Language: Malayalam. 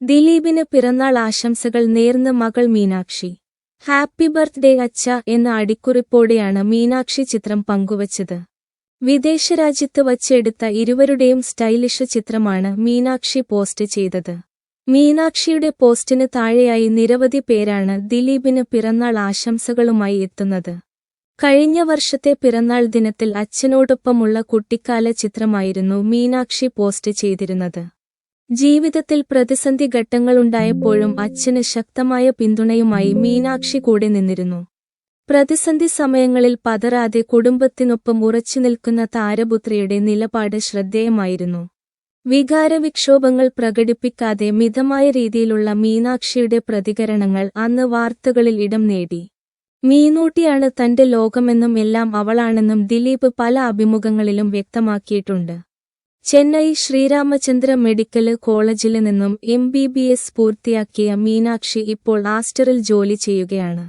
ദിലീപിന് പിറന്നാൾ ആശംസകൾ നേർന്ന് മകൾ മീനാക്ഷി. ഹാപ്പി ബർത്ത്ഡേ അച്ഛ എന്ന അടിക്കുറിപ്പോടെയാണ് മീനാക്ഷി ചിത്രം പങ്കുവച്ചത്. വിദേശരാജ്യത്ത് വച്ചെടുത്ത ഇരുവരുടെയും സ്റ്റൈലിഷ് ചിത്രമാണ് മീനാക്ഷി പോസ്റ്റ് ചെയ്തത്. മീനാക്ഷിയുടെ പോസ്റ്റിന് താഴെയായി നിരവധി പേരാണ് ദിലീപിന് പിറന്നാൾ ആശംസകളുമായി എത്തുന്നത്. കഴിഞ്ഞ വർഷത്തെ പിറന്നാൾ ദിനത്തിൽ അച്ഛനോടൊപ്പമുള്ള കുട്ടിക്കാല ചിത്രമായിരുന്നു മീനാക്ഷി പോസ്റ്റ് ചെയ്തിരുന്നത്. ജീവിതത്തിൽ പ്രതിസന്ധി ഘട്ടങ്ങളുണ്ടായപ്പോഴും അച്ഛന് ശക്തമായ പിന്തുണയുമായി മീനാക്ഷി കൂടെ നിന്നിരുന്നു. പ്രതിസന്ധി സമയങ്ങളിൽ പതറാതെ കുടുംബത്തിനൊപ്പം ഉറച്ചുനിൽക്കുന്ന താരപുത്രിയുടെ നിലപാട് ശ്രദ്ധേയമായിരുന്നു. വികാരവിക്ഷോഭങ്ങൾ പ്രകടിപ്പിക്കാതെ മിതമായ രീതിയിലുള്ള മീനാക്ഷിയുടെ പ്രതികരണങ്ങൾ അന്ന് വാർത്തകളിൽ ഇടം നേടി. മീനൂട്ടിയാണ് തന്റെ ലോകമെന്നും എല്ലാം അവളാണെന്നും ദിലീപ് പല അഭിമുഖങ്ങളിലും വ്യക്തമാക്കിയിട്ടുണ്ട്. ചെന്നൈ ശ്രീരാമചന്ദ്ര മെഡിക്കൽ കോളേജിൽ നിന്നും MBBS പൂർത്തിയാക്കിയ മീനാക്ഷി ഇപ്പോൾ ആസ്റ്ററിൽ ജോലി ചെയ്യുകയാണ്.